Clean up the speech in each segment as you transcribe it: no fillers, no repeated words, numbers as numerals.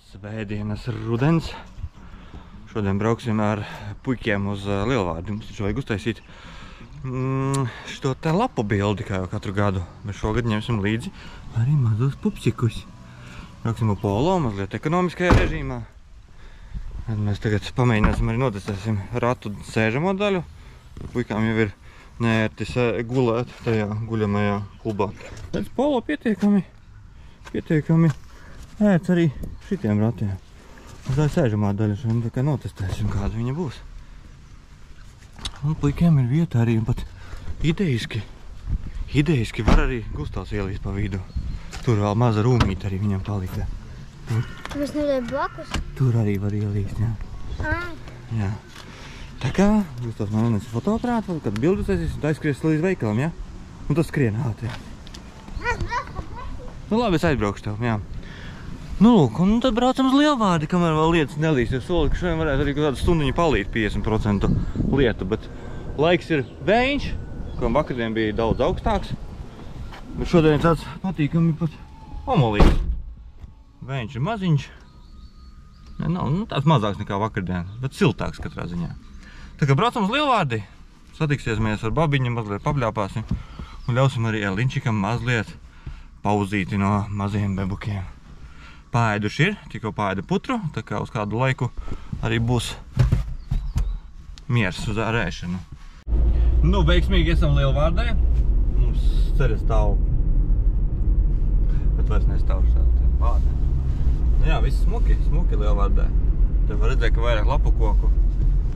Svētdienas rudens. Šodien brauksim ar puikiem uz Lielvārdi. Mums taču vajag uztaisīt šo te lapu bildi, kā jau katru gadu. Bet šogad ņemsim līdzi arī mazos pupsikus. Brauksim ar polo, mazliet ekonomiskajā režīmā. Tad mēs tagad pamēģināsim arī notestēsim ratu sēžamo daļu. Puikām jau ir neērti gulēt tajā guļamajā klubā. Tad polo pietiekami ērts arī šitiem ratiem. Tā ir sēžamā daļa, šodien tā kā notestēsim, kāda viņa būs. Un puikiem ir vieta arī, un pat idejiski var arī Gustavs ielīst pa vidu. Tur vēl maza rūmīte arī viņam palika. Mēs nevarējam blakus? Tur arī var ielīst, jā. Jā. Tā kā Gustavs man nonesa fotoaparātu, kad bildu taisīs, un aizskries līdz veikalam, jā? Un tas skrien ātri. Nu labi, es aizbraukšu tev, jā. Nu lūk, un tad braucam uz Lielvārdi, kamēr vēl lietas nelīst. Es soli, ka šodien varētu arī kādu stundiņu palīt 50% lietu, bet laiks ir vējiņš, ko vakardien bija daudz augstāks. Bet šodien tāds patīkami pat omolīgs. Vējiņš ir maziņš. Ne, nav, nu tāds mazāks nekā vakardien, bet siltāks katrā ziņā. Tā kā braucam uz Lielvārdi, satiksiesimies ar babiņu, mazliet papļāpāsim un ļausim arī Elinčikam mazliet pauzīti no maziem bebukiem. Paēduši ir, tikko paēda putru, tā kā uz kādu laiku arī būs miers uz ārēšanu. Nu, veiksmīgi esam Lielvārdē. Mums ceļa stāv, bet vairs nestāv šādi vārdi. Nu jā, viss smuki Lielvārdē. Te var redzēt, ka vairāk lapu koku.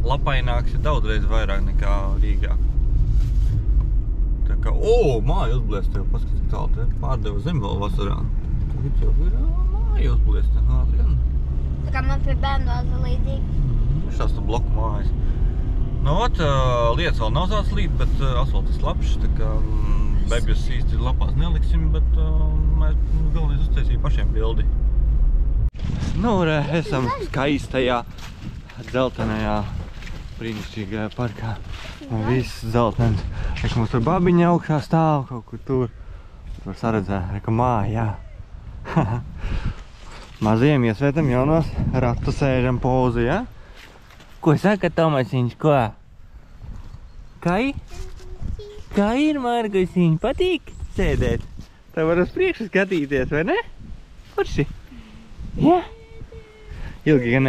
Lapaināks ir daudreiz vairāk nekā Rīgā. Tā kā, māja uzbliest tev, paskatīt tālu, te pārdeva zem vēl vasarā. Tagad jau ir māja uzbliest, ātri gan. Tā kā man pie bērnu dārza līdzīgi. Šās tu bloku mājas. Nu, lietas vēl nav sāc līt, bet asfaltis labs, tā kā bebjus īsti lapās neliksim, bet mēs galvenais uztaisīja pašiem bildi. Nu, esam skaistajā, dzeltenajā, brīnišķīgajā parkā. Viss dzeltens. Reka mums tur babiņa augšā stāv, kaut kur tur. Tur saredzē, reka māja, jā. Mazajiem iesvētam jaunos ratu sēžam pozi, jā? Ko saka Tomasiņš, ko? Kai? Kā ir, Margusiņ? Patīk sēdēt? Tev var uz priekšu skatīties, vai ne? Forši? Jā? Ilgi gan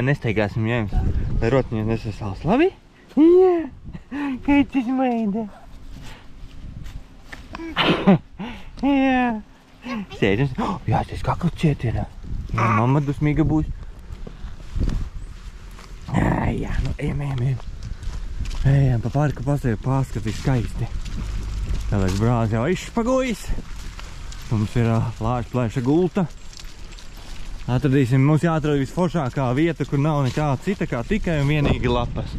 nesteigāsim, jā jums. Lai rociņos nesasals, labi? Jā! Kāds izmaida? Jā! Sēžam. Jā, tas kakls ciet ir. Jā, mamma dusmīga būs. Jā, nu ejam. Ejam pa parku paskatīt skaisti. Tālāk brālis jau izšpagojis. Mums ir plēša gulta. Atradīsim, mums jāatrod visforšākā vieta, kur nav nekā cita, kā tikai un vienīgi lapas.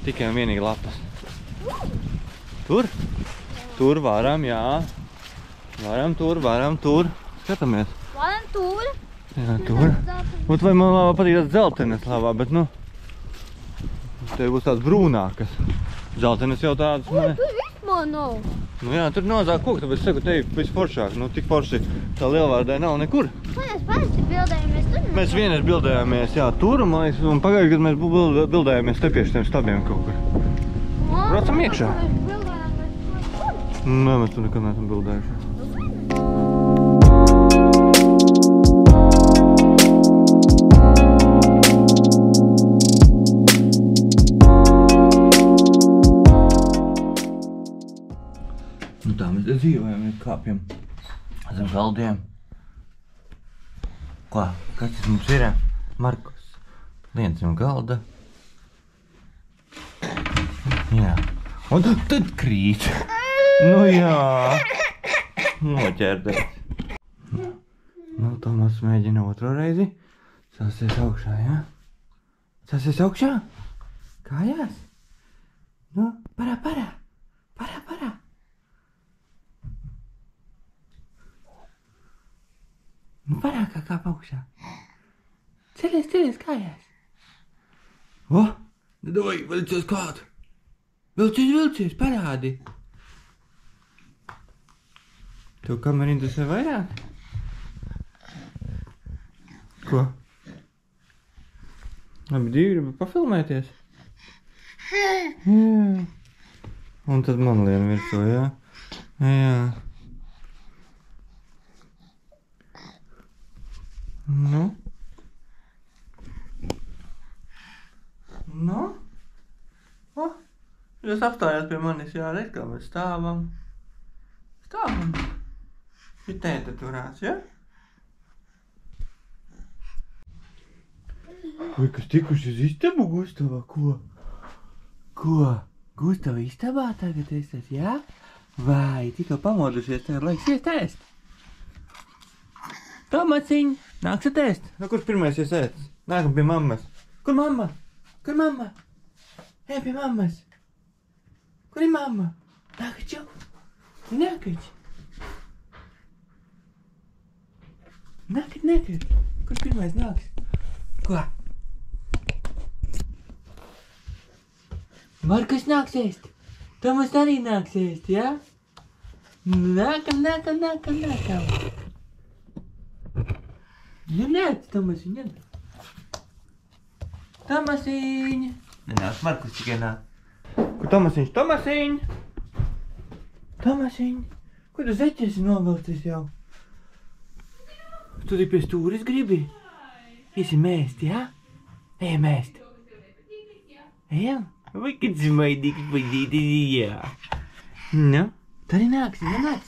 Tikai un vienīgi lapas. Tur? Tur varam, jā. Varam tur. Skatamies. Varam tur? Jā, tur. Un vai man patīk tāds dzeltenes labā, bet nu... Te būs tāds brūnākas. Dzeltenes jau tāds... Tur vispār nav. Nu jā, tur nozāk koku, tāpēc es saku, te ir visforšāk. Nu, tik forši tā Lielvārdē nav nekur. Mēs parasti bildējāmies tur. Mēs vienreiz bildējāmies, jā, tur, un pagājuši, kad mēs bildējāmies te pie šiem stabiem kaut kur. Braucam iekšā. Mēs bildējāmies tur. Nē, mēs tur nekad neesam bildējuši. Nu tā, mēs te dzīvojam, kāpjam zem galdiem. Ko? Kas tas mums ir? Markus. Lien zem galda. Jā. Un tad krīt. Nu jā. Noķerdēs. Nu, Tomas mēģina otro reizi. Sāsies augšā, jā? Sāsies augšā? Kājās? Nu, parā. Nu, parākā kāp augšā. Ceļies kājās. Nedavai, velicies klāt. Vilcies, parādi. Tev kamera interesē vairāk? Ko? Abi divi gribi pafilmēties? Jā. Un tad man lien virsū, jā? Jā. Nu? Nu? O, jūs apstājāt pie manis, jā, redz, kā mēs stāvam. Stāvam. Ir tēta turās, jā? Vai, kas tikuši uz istabu, Gustavā? Ko? Ko? Gustava istabā tagad esat, jā? Vai, tikko pamodušies, tagad laiks iest ēst. Tomasiņ, nāksit ēst. Nu, kurš pirmais ies ēst? Nākam pie mammas. Kur mamma? Kur mamma? Ej pie mammas. Kur ir mamma? Nākat jau. Nākat. Nākat. Kurš pirmais nāks? Ko? Markus nāks ēst. Tomas arī nāks ēst, jā? Nākam. Nu nāc, Tomasiņ, nāc. Tomasiņ. Nenāc, Markus tikai nāk. Kur Tomasiņš? Tomasiņ. Kur tu zeķi esi novilcis jau? Tu pie stūris gribi? Iesim ēst, jā? Ejam ēst. Ejam? Vai, kad smaidīgs pazīties, jā. Nu, tu arī nāksi, nāc.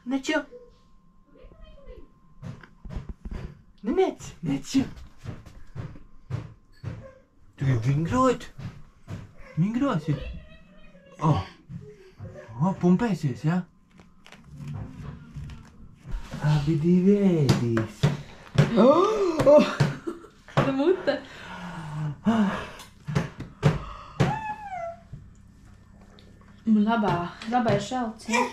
Nāc jau. Nāc jau. Tu vingrot. Vingrosi. O, pumpēsies, jā? Abi divi ēdīs. Tā mute. Labā ir šalts, jā?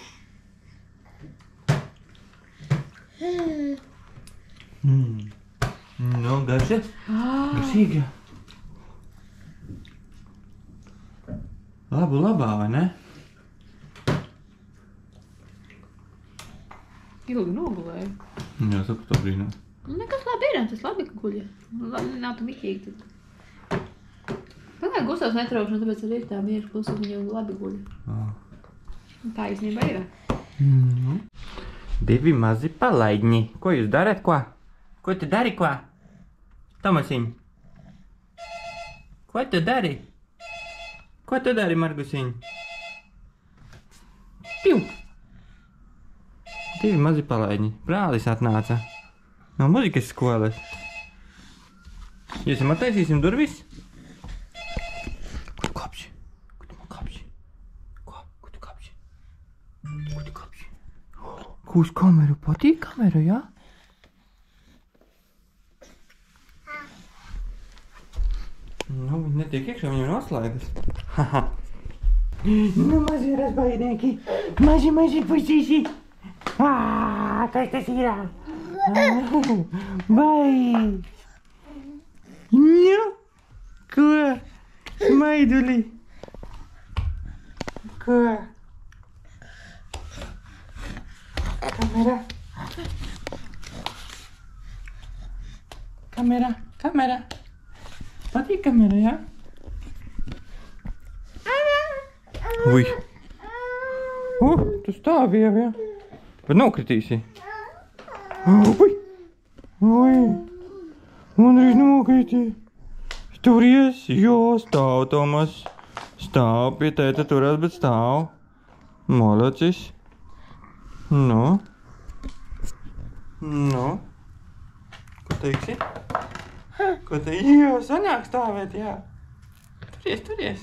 Nu, garša? Garšīga. Labā, vai ne? Ilgi nogulēju. Jā, saku to brīnā. Nekas labi ir, tas labi, ka guļa. Nav tu mikīgi tad. Pagāj, Gustavs netraukšana, tāpēc arī ir tā mieru klusa, viņa labi guļa. Tā īstenībā ir. Divi mazi palaidņi. Ko jūs darat, ko? Ko tu dari, ko? Tomasiņ. Ko tu dari? Ko tu dari, Margusiņ? Piu! Divi mazi palaidņi. Brālis atnāca. No muzikas skolas. Iesim attaisīsim durvis. Kur tu kāpsi? Kur tu man kāpsi? Kur tu kāpsi? Kur tu kāpsi? Ko uz kameru? Patīk kamera, jā? Nu, viņi netiek iekšā, viņam noslēgas. Haha. Nu, mazie razbaidnieki. Maži puisīši. Kas tas ir? Vai! Nu, ko? Smaiduli. Ko? Kamera. Patīk kamera, jā? Ui. Tu stāvi jau, jā? Bet nokritīsi. Ui. Un viņš nokriti. Turies, jo stāv, Tomas. Stāv pie tēta turās, bet stāv. Malacis. Nu. Ko teiksi? Ko te? Jā, sanāk stāvēt, jā. Turies.